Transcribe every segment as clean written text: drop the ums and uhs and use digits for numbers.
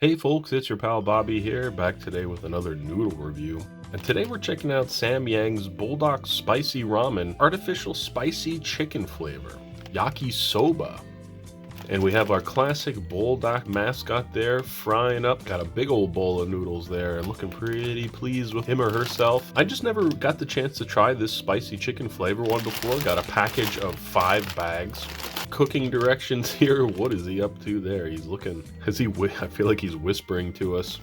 Hey folks, it's your pal Bobby here, back today with another noodle review. And today we're checking out SamYang's Buldak Spicy Ramen Artificial Spicy Chicken Flavor, Yakisoba. And we have our classic Buldak mascot there, frying up. Got a big old bowl of noodles there and looking pretty pleased with him or herself. I just never got the chance to try this spicy chicken flavor one before. Got a package of 5 bags. Cooking directions here. What is he up to there? He's looking, I feel like he's whispering to us.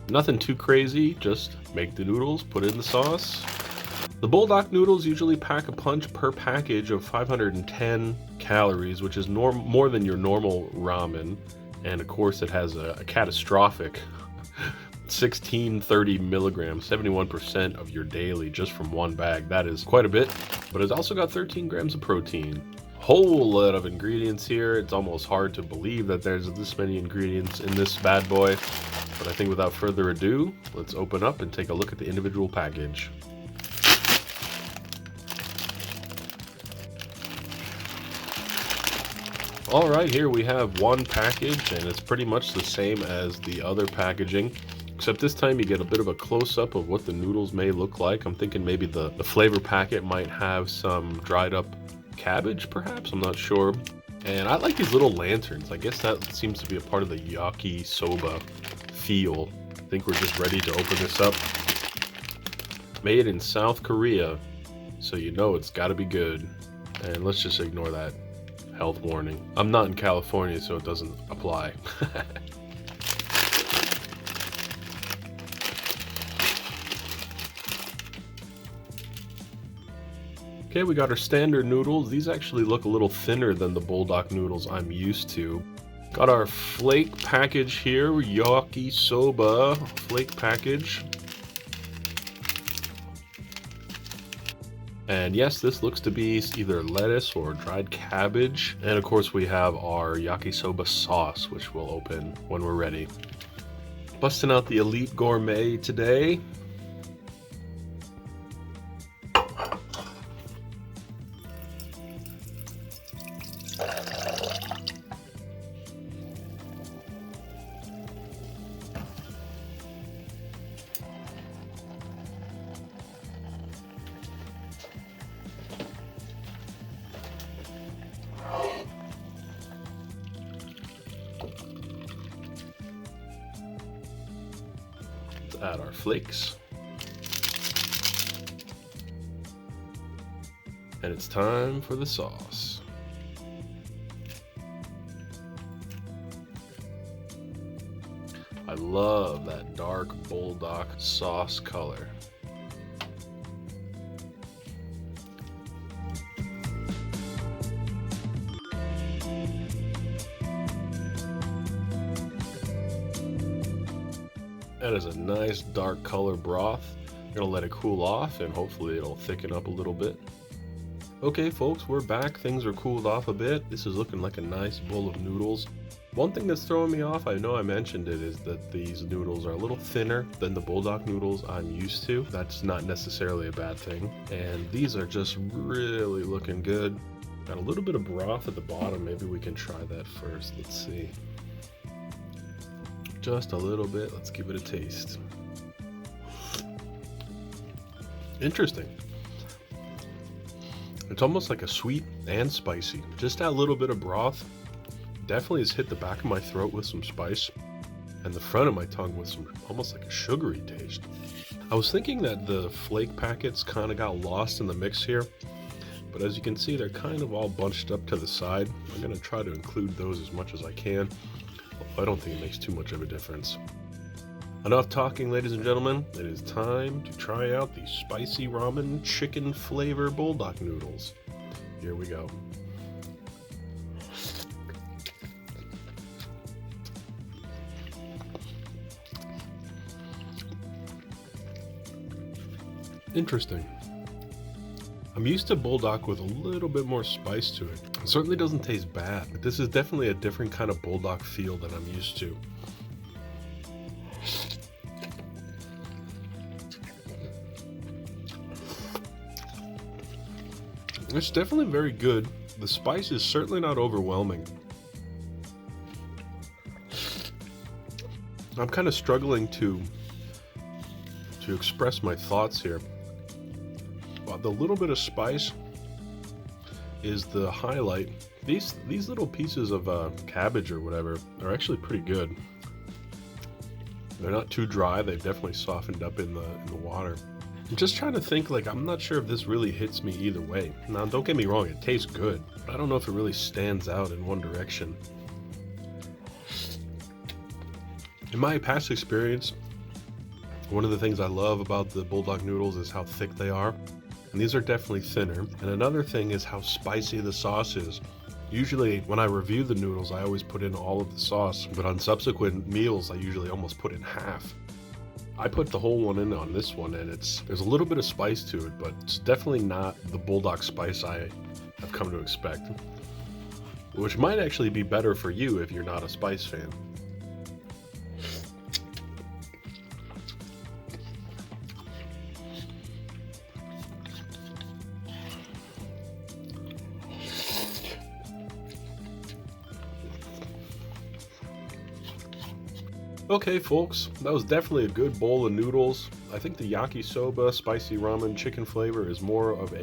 Nothing too crazy, just make the noodles, put it in the sauce. The Buldak noodles usually pack a punch per package of 510 calories, which is more than your normal ramen. And of course it has a catastrophic 1630 milligrams, 71% of your daily just from one bag. That is quite a bit, but it's also got 13 grams of protein. Whole lot of ingredients here. It's almost hard to believe that there's this many ingredients in this bad boy. But I think without further ado, let's open up and take a look at the individual package. Alright, here we have one package, and it's pretty much the same as the other packaging. Except this time you get a bit of a close-up of what the noodles may look like. I'm thinking maybe the flavor packet might have some dried up cabbage, perhaps? I'm not sure. And I like these little lanterns. I guess that seems to be a part of the Yakisoba feel. I think we're just ready to open this up. Made in South Korea, so you know it's got to be good. And let's just ignore that health warning. I'm not in California, so it doesn't apply. Okay, we got our standard noodles. These actually look a little thinner than the Buldak noodles I'm used to. Got our flake package here, Yakisoba flake package. And yes, this looks to be either lettuce or dried cabbage. And of course we have our Yakisoba sauce, which we'll open when we're ready. Busting out the Elite Gourmet today. Add our flakes. And it's time for the sauce. I love that dark Buldak sauce color. That is a nice dark color broth. I'm gonna let it cool off and hopefully it'll thicken up a little bit. Okay folks, we're back. Things are cooled off a bit. This is looking like a nice bowl of noodles. One thing that's throwing me off, I know I mentioned it, is that these noodles are a little thinner than the Buldak noodles I'm used to. That's not necessarily a bad thing. And these are just really looking good. Got a little bit of broth at the bottom. Maybe we can try that first. Let's see. Just a little bit. Let's give it a taste. Interesting. It's almost like a sweet and spicy. Just that little bit of broth definitely has hit the back of my throat with some spice and the front of my tongue with some almost like a sugary taste. I was thinking that the flake packets kind of got lost in the mix here, but as you can see, they're kind of all bunched up to the side. I'm going to try to include those as much as I can. I don't think it makes too much of a difference. Enough talking, ladies and gentlemen. It is time to try out the spicy ramen chicken flavor Buldak noodles. Here we go. Interesting. I'm used to Buldak with a little bit more spice to it. It certainly doesn't taste bad, but this is definitely a different kind of Buldak feel than I'm used to. It's definitely very good. The spice is certainly not overwhelming. I'm kind of struggling to express my thoughts here. Well, the little bit of spice is the highlight. These little pieces of cabbage or whatever are actually pretty good. They're not too dry. They've definitely softened up in the water. I'm just trying to think, like, I'm not sure if this really hits me either way. Now, don't get me wrong, it tastes good, but I don't know if it really stands out in one direction. In my past experience, one of the things I love about the Buldak noodles is how thick they are. And these are definitely thinner. And another thing is how spicy the sauce is. Usually when I review the noodles, I always put in all of the sauce, but on subsequent meals, I usually almost put in half. I put the whole one in on this one, and there's a little bit of spice to it, but it's definitely not the Buldak spice I have come to expect. Which might actually be better for you if you're not a spice fan. Okay, folks, that was definitely a good bowl of noodles. I think the Yakisoba spicy ramen chicken flavor is more of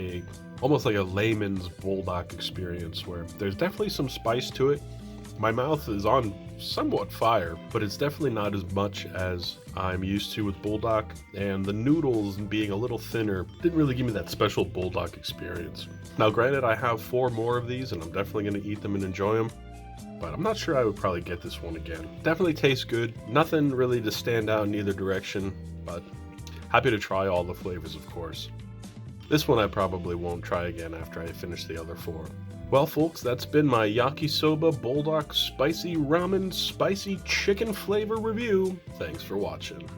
almost like a layman's Buldak experience, where there's definitely some spice to it. My mouth is on somewhat fire, but it's definitely not as much as I'm used to with Buldak, and the noodles being a little thinner didn't really give me that special Buldak experience. Now, granted, I have 4 more of these, and I'm definitely going to eat them and enjoy them, but I'm not sure I would probably get this one again. Definitely tastes good. Nothing really to stand out in either direction, but happy to try all the flavors, of course. This one I probably won't try again after I finish the other 4. Well, folks, that's been my Yakisoba Buldak Spicy Ramen Spicy Chicken Flavor review. Thanks for watching.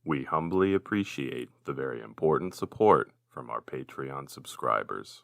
We humbly appreciate the very important support from our Patreon subscribers.